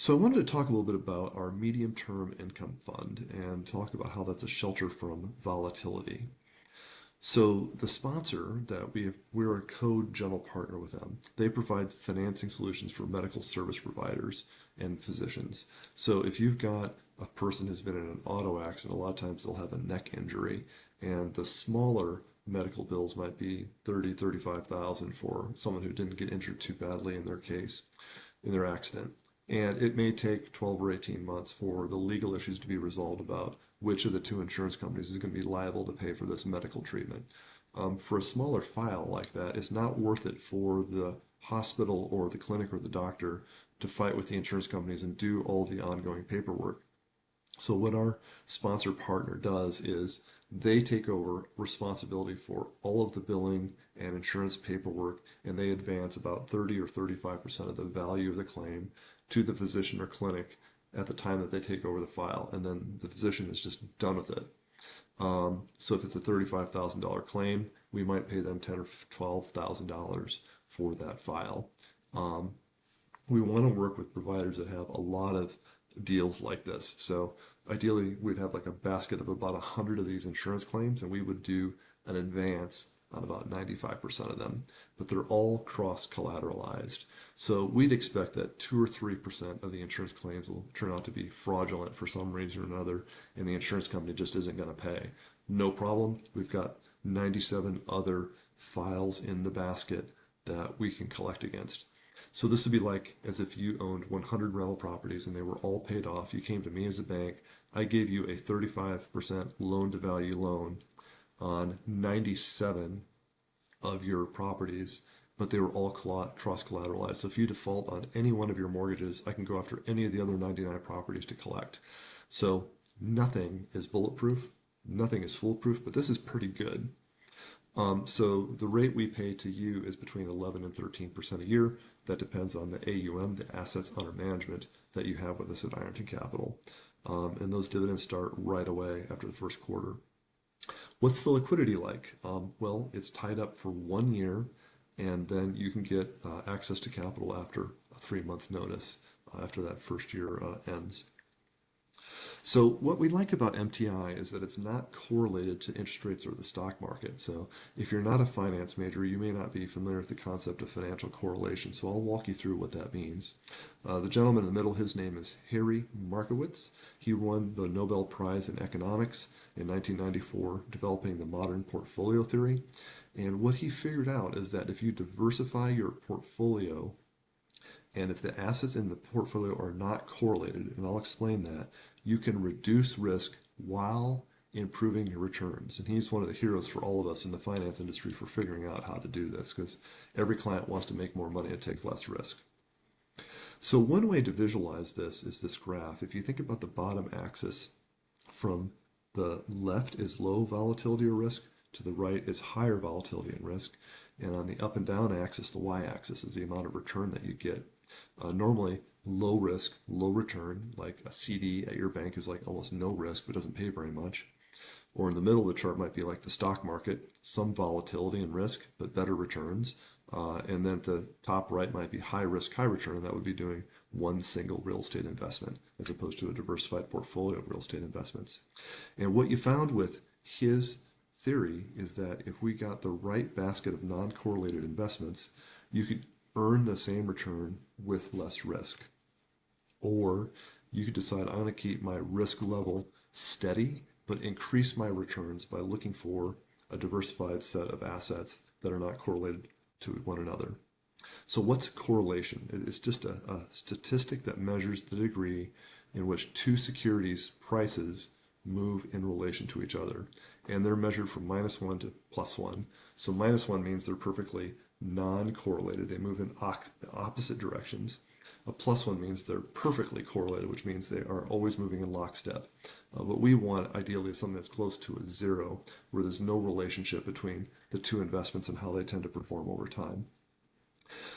So I wanted to talk a little bit about our medium-term income fund and talk about how that's a shelter from volatility. So the sponsor that we're a co-general partner with them. They provide financing solutions for medical service providers and physicians. So if you've got a person who's been in an auto accident, a lot of times they'll have a neck injury, and the smaller medical bills might be 30, 35,000 for someone who didn't get injured too badly in their case, in their accident. And it may take 12 or 18 months for the legal issues to be resolved about which of the two insurance companies is going to be liable to pay for this medical treatment. For a smaller file like that, it's not worth it for the hospital or the clinic or the doctor to fight with the insurance companies and do all the ongoing paperwork. So what our sponsor partner does is they take over responsibility for all of the billing and insurance paperwork, and they advance about 30 or 35% of the value of the claim to the physician or clinic at the time that they take over the file, and then the physician is just done with it. So if it's a $35,000 claim, we might pay them $10,000 or $12,000 for that file. We want to work with providers that have a lot of deals like this. So ideally, we'd have like a basket of about 100 of these insurance claims, and we would do an advance on about 95% of them, but they're all cross-collateralized. So we'd expect that 2 or 3% of the insurance claims will turn out to be fraudulent for some reason or another, and the insurance company just isn't going to pay. No problem. We've got 97 other files in the basket that we can collect against. So this would be like as if you owned 100 rental properties and they were all paid off. You came to me as a bank. I gave you a 35% loan-to-value loan on 97 of your properties, but they were all cross-collateralized. So if you default on any one of your mortgages, I can go after any of the other 99 properties to collect. So nothing is bulletproof, nothing is foolproof, but this is pretty good. So the rate we pay to you is between 11 and 13% a year. That depends on the AUM, the assets under management that you have with us at Ironton Capital. And those dividends start right away after the first quarter. What's the liquidity like? Well, it's tied up for 1 year, and then you can get access to capital after a 3-month notice after that first year ends. So what we like about MTI is that it's not correlated to interest rates or the stock market. So if you're not a finance major, you may not be familiar with the concept of financial correlation. So I'll walk you through what that means. The gentleman in the middle, his name is Harry Markowitz. He won the Nobel Prize in Economics in 1994, developing the modern portfolio theory. And what he figured out is that if you diversify your portfolio, and if the assets in the portfolio are not correlated, and I'll explain that, you can reduce risk while improving your returns. And he's one of the heroes for all of us in the finance industry for figuring out how to do this, because every client wants to make more money and take less risk. So one way to visualize this is this graph. If you think about the bottom axis, from the left is low volatility or risk, to the right is higher volatility and risk, and on the up and down axis, the y-axis, is the amount of return that you get. Normally, low risk, low return, like a CD at your bank is like almost no risk but doesn't pay very much. Or in the middle of the chart might be like the stock market, some volatility and risk but better returns. And then at the top right might be high risk, high return, and that would be doing one single real estate investment as opposed to a diversified portfolio of real estate investments. And what you found with his theory is that if we got the right basket of non-correlated investments, you could earn the same return with less risk. Or you could decide, I want to keep my risk level steady, but increase my returns by looking for a diversified set of assets that are not correlated to one another. So what's correlation? It's just a statistic that measures the degree in which two securities prices move in relation to each other. And they're measured from -1 to +1. So -1 means they're perfectly non-correlated. They move in opposite directions. A +1 means they're perfectly correlated, which means they are always moving in lockstep. What we want, ideally, is something that's close to a 0, where there's no relationship between the two investments and how they tend to perform over time.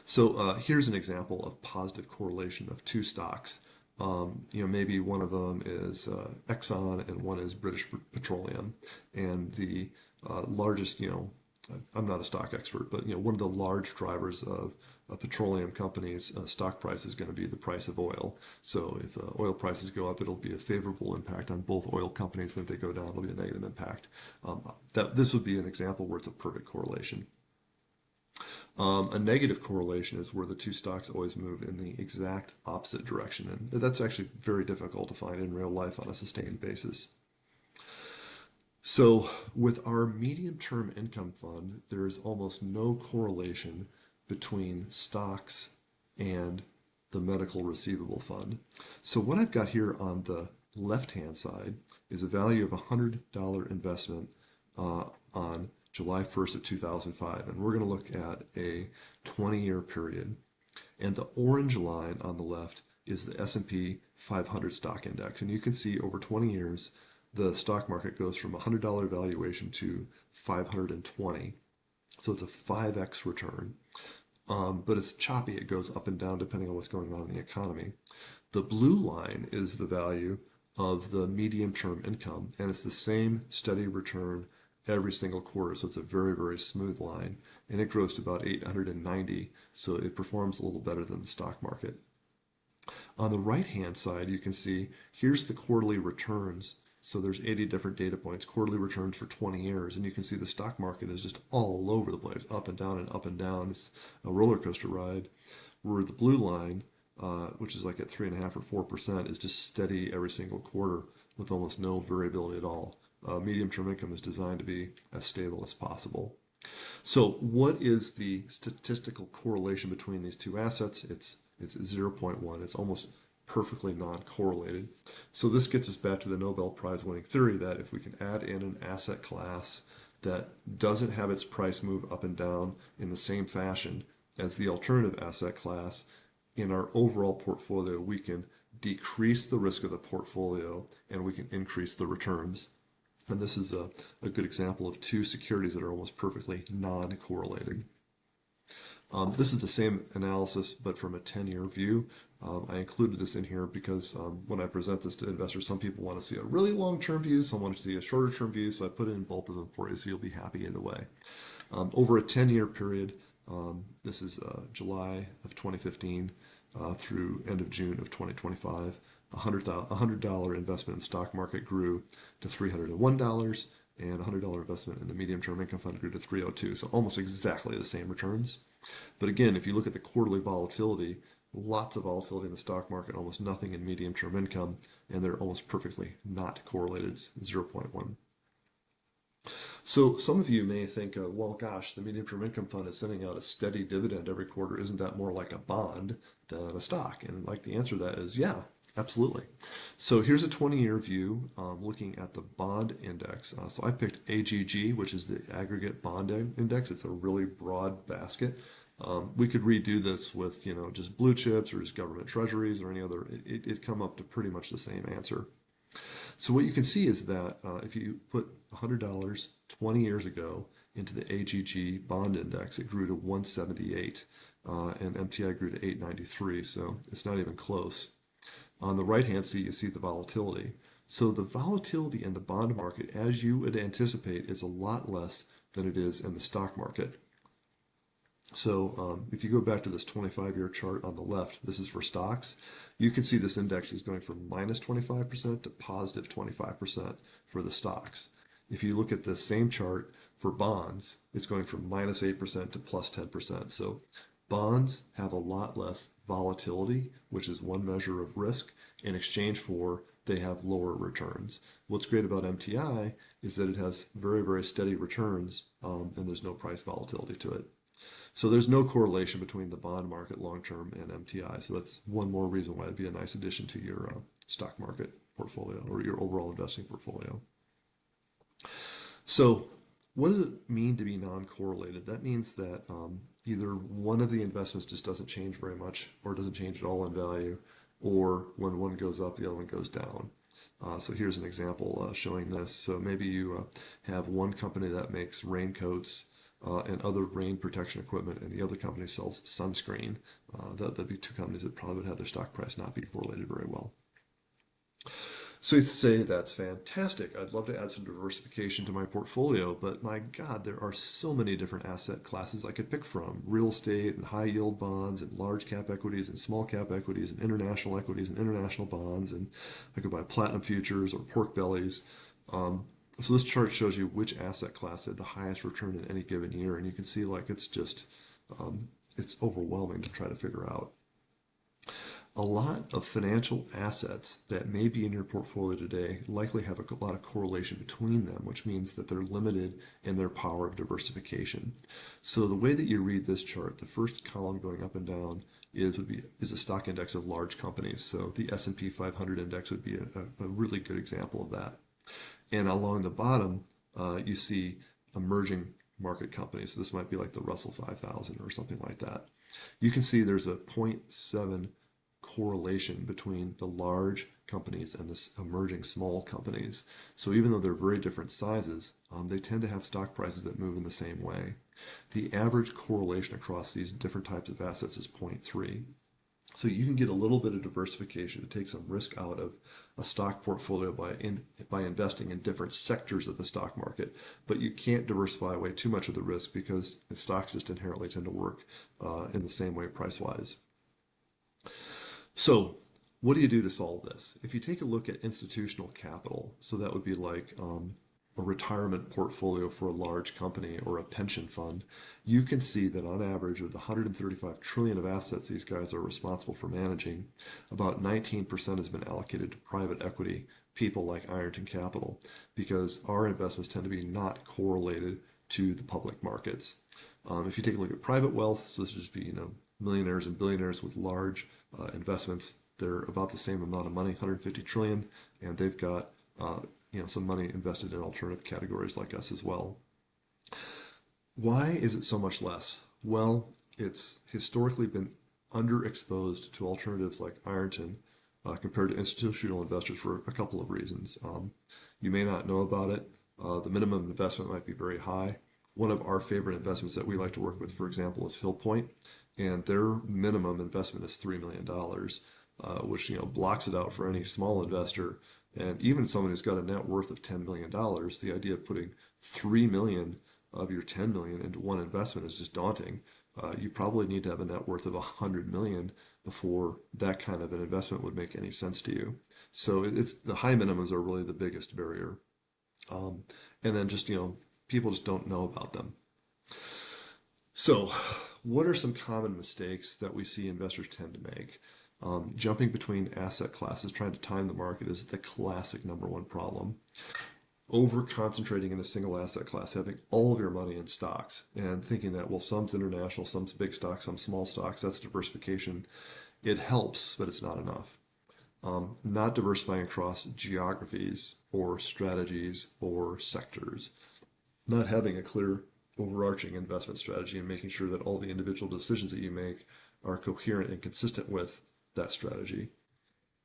So here's an example of positive correlation of two stocks. Maybe one of them is Exxon and one is British Petroleum, and the largest, I'm not a stock expert, but one of the large drivers of a petroleum company's stock price is going to be the price of oil. So if oil prices go up, it'll be a favorable impact on both oil companies. And if they go down, it'll be a negative impact. This would be an example where it's a perfect correlation. A negative correlation is where the two stocks always move in the exact opposite direction. And that's actually very difficult to find in real life on a sustained basis. So with our medium-term income fund, there is almost no correlation between stocks and the medical receivable fund. So what I've got here on the left-hand side is a value of a $100 investment on July 1st of 2005. And we're going to look at a 20-year period. And the orange line on the left is the S&P 500 stock index. And you can see over 20 years, the stock market goes from a $100 valuation to 520. So it's a 5x return. But it's choppy. It goes up and down depending on what's going on in the economy. The blue line is the value of the medium-term income, and it's the same steady return every single quarter. So it's a very, very smooth line, and it grows to about 890. So it performs a little better than the stock market. On the right-hand side, you can see here's the quarterly returns. So there's 80 different data points, quarterly returns for 20 years, and you can see the stock market is just all over the place, up and down and up and down. It's a roller coaster ride. Where the blue line, which is like at 3.5 or 4%, is just steady every single quarter with almost no variability at all. Medium-term income is designed to be as stable as possible. So what is the statistical correlation between these two assets? It's 0.1. It's almost perfectly non-correlated. So this gets us back to the Nobel Prize winning theory that if we can add in an asset class that doesn't have its price move up and down in the same fashion as the alternative asset class, in our overall portfolio, we can decrease the risk of the portfolio and we can increase the returns. And this is a good example of two securities that are almost perfectly non-correlated. This is the same analysis, but from a 10-year view. I included this in here because when I present this to investors, some people want to see a really long-term view, some want to see a shorter-term view, so I put in both of them for you, so you'll be happy either way. Over a 10-year period, this is July of 2015 through end of June of 2025, a $100 investment in the stock market grew to $301, and a $100 investment in the medium-term income fund grew to $302, so almost exactly the same returns. But again, if you look at the quarterly volatility, lots of volatility in the stock market, almost nothing in medium-term income, and they're almost perfectly not correlated. It's 0.1. So some of you may think, well, gosh, the medium-term income fund is sending out a steady dividend every quarter. Isn't that more like a bond than a stock? And like the answer to that is, yeah, absolutely. So here's a 20-year view looking at the bond index. So I picked AGG, which is the aggregate bond index. It's a really broad basket. We could redo this with, just blue chips or just government treasuries or any other. It'd come up to pretty much the same answer. So what you can see is that if you put $100 20 years ago into the AGG bond index, it grew to 178, and MTI grew to 893. So it's not even close. On the right-hand side, you see the volatility. So the volatility in the bond market, as you would anticipate, is a lot less than it is in the stock market. So if you go back to this 25-year chart on the left, this is for stocks, you can see this index is going from minus 25% to positive 25% for the stocks. If you look at the same chart for bonds, it's going from minus 8% to plus 10%. So bonds have a lot less volatility, which is one measure of risk, in exchange for they have lower returns. What's great about MTI is that it has very, very steady returns, and there's no price volatility to it. So there's no correlation between the bond market long-term and MTI. So that's one more reason why it'd be a nice addition to your stock market portfolio or your overall investing portfolio. So what does it mean to be non-correlated? That means that either one of the investments just doesn't change very much or doesn't change at all in value, or when one goes up, the other one goes down. So here's an example showing this. So maybe you have one company that makes raincoats and other rain protection equipment, and the other company sells sunscreen. That'd be two companies that probably would have their stock price not be correlated very well. So you say that's fantastic. I'd love to add some diversification to my portfolio, but my God, there are so many different asset classes I could pick from. Real estate and high yield bonds and large cap equities and small cap equities and international bonds. And I could buy platinum futures or pork bellies. So this chart shows you which asset class had the highest return in any given year. And you can see like it's just, it's overwhelming to try to figure out. A lot of financial assets that may be in your portfolio today likely have a lot of correlation between them, which means that they're limited in their power of diversification. So the way that you read this chart, the first column going up and down is a stock index of large companies. So the S&P 500 index would be a really good example of that. And along the bottom, you see emerging market companies. So this might be like the Russell 5000 or something like that. You can see there's a 0.7 correlation between the large companies and the emerging small companies. So even though they're very different sizes, they tend to have stock prices that move in the same way. The average correlation across these different types of assets is 0.3. So you can get a little bit of diversification to take some risk out of a stock portfolio by investing in different sectors of the stock market, but you can't diversify away too much of the risk because stocks just inherently tend to work in the same way price-wise. So what do you do to solve this? If you take a look at institutional capital, so that would be like a retirement portfolio for a large company or a pension fund, you can see that on average of the 135 trillion of assets these guys are responsible for managing, about 19% has been allocated to private equity, people like Ironton Capital, because our investments tend to be not correlated to the public markets. If you take a look at private wealth, so this would just be, millionaires and billionaires with large investments, they're about the same amount of money, 150 trillion, and they've got some money invested in alternative categories like us as well. Why is it so much less? Well, it's historically been underexposed to alternatives like Ironton compared to institutional investors for a couple of reasons. You may not know about it. The minimum investment might be very high. One of our favorite investments that we like to work with, for example, is Hill Point, and their minimum investment is $3 million, which blocks it out for any small investor. And even someone who's got a net worth of $10 million, the idea of putting $3 million of your $10 million into one investment is just daunting. You probably need to have a net worth of $100 million before that kind of an investment would make any sense to you. So it's the high minimums are really the biggest barrier. And then just, people just don't know about them. So what are some common mistakes that we see investors tend to make? Jumping between asset classes, trying to time the market is the classic number one problem. Over concentrating in a single asset class, having all of your money in stocks and thinking that, well, some's international, some's big stocks, some small stocks, that's diversification. It helps, but it's not enough. Not diversifying across geographies or strategies or sectors. Not having a clear overarching investment strategy and making sure that all the individual decisions that you make are coherent and consistent with that strategy.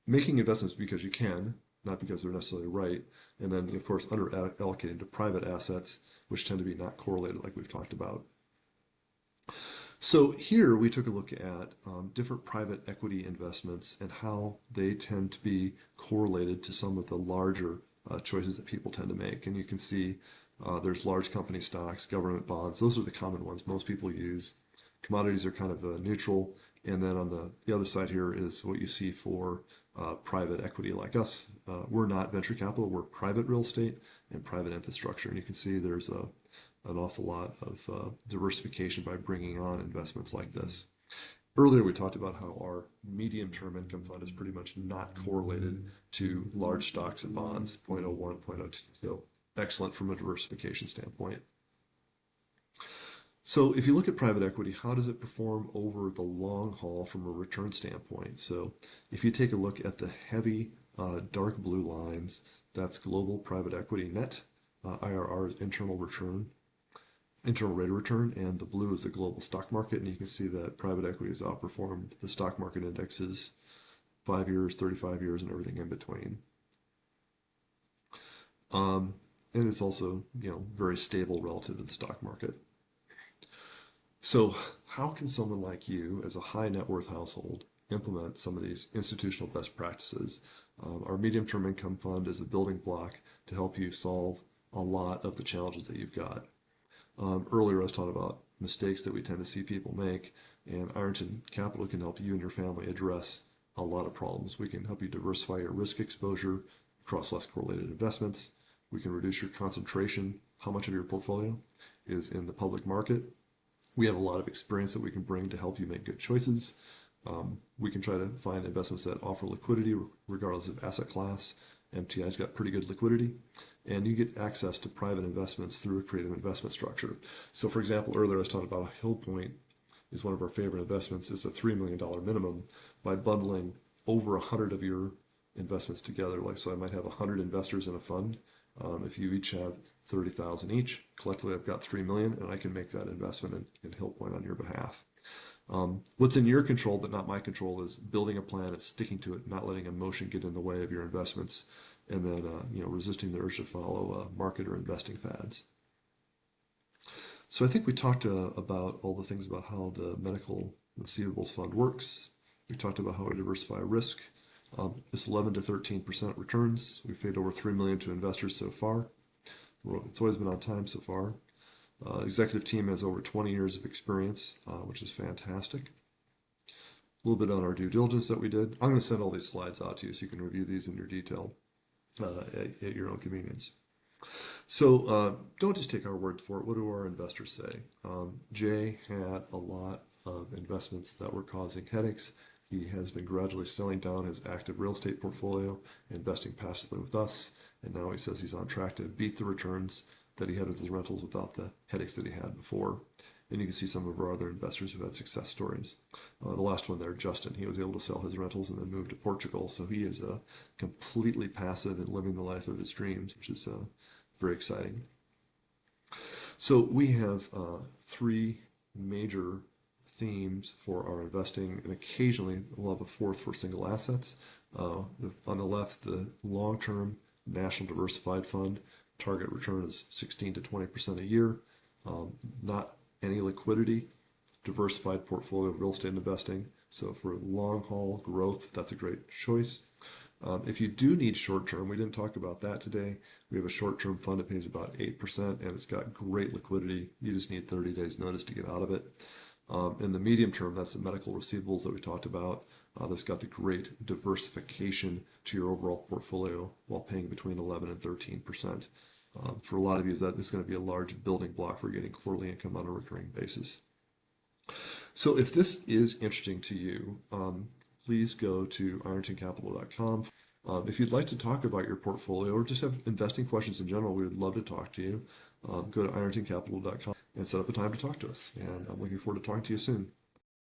Making investments because you can, not because they're necessarily right. And then, of course, under allocating to private assets, which tend to be not correlated like we've talked about. So here we took a look at different private equity investments and how they tend to be correlated to some of the larger choices that people tend to make. And you can see there's large company stocks, government bonds. Those are the common ones most people use. Commodities are kind of neutral. And then on the other side here is what you see for private equity like us. We're not venture capital, we're private real estate and private infrastructure. And you can see there's an awful lot of diversification by bringing on investments like this. Earlier we talked about how our medium-term income fund is pretty much not correlated to large stocks and bonds, 0.01, 0.02. So excellent from a diversification standpoint. So if you look at private equity, how does it perform over the long haul from a return standpoint? So if you take a look at the heavy dark blue lines, that's global private equity net, IRR is internal rate of return, and the blue is the global stock market. And you can see that private equity has outperformed the stock market indexes 5 years, 35 years, and everything in between. And it's also, very stable relative to the stock market. So how can someone like you, as a high net worth household, implement some of these institutional best practices. Our medium-term income fund is a building block to help you solve a lot of the challenges that you've got. Earlier, I was talking about mistakes that we tend to see people make, and Ironton Capital can help you and your family address a lot of problems. We can help you diversify your risk exposure across less correlated investments. We can reduce your concentration, how much of your portfolio is in the public market. We have a lot of experience that we can bring to help you make good choices. We can try to find investments that offer liquidity regardless of asset class. MTI's got pretty good liquidity, and you get access to private investments through a creative investment structure. So for example, earlier I was talking about Hill Point is one of our favorite investments. It's a $3 million minimum. By bundling over 100 of your investments together, like so I might have 100 investors in a fund. If you each have 30,000 each, collectively I've got 3 million, and I can make that investment in Hill Point on your behalf. What's in your control but not my control is building a plan and sticking to it, not letting emotion get in the way of your investments, and then resisting the urge to follow market or investing fads. So I think we talked about all the things about how the medical receivables fund works. We talked about how we diversify risk. It's 11 to 13% returns. We've paid over $3 million to investors so far. It's always been on time so far. Executive team has over 20 years of experience, which is fantastic. A little bit on our due diligence that we did. I'm going to send all these slides out to you so you can review these in your detail at your own convenience. So don't just take our word for it. What do our investors say? Jay had a lot of investments that were causing headaches. He has been gradually selling down his active real estate portfolio, investing passively with us, and now he says he's on track to beat the returns that he had with his rentals without the headaches that he had before. And you can see some of our other investors who've had success stories. The last one there, Justin, he was able to sell his rentals and then move to Portugal. So he is completely passive and living the life of his dreams, which is very exciting. So we have three major themes for our investing, and occasionally we'll have a fourth for single assets. On the left, the long-term national diversified fund, target return is 16 to 20% a year. Not any liquidity, diversified portfolio of real estate investing. So for long haul growth, that's a great choice. If you do need short term, we didn't talk about that today. We have a short term fund that pays about 8%, and it's got great liquidity. You just need 30 days notice to get out of it. In the medium term, that's the medical receivables that we talked about. That's got the great diversification to your overall portfolio while paying between 11 and 13%. For a lot of you, that is going to be a large building block for getting quarterly income on a recurring basis. So if this is interesting to you, please go to irontoncapital.com. If you'd like to talk about your portfolio or just have investing questions in general, we would love to talk to you. Go to irontoncapital.com and set up a time to talk to us. And I'm looking forward to talking to you soon.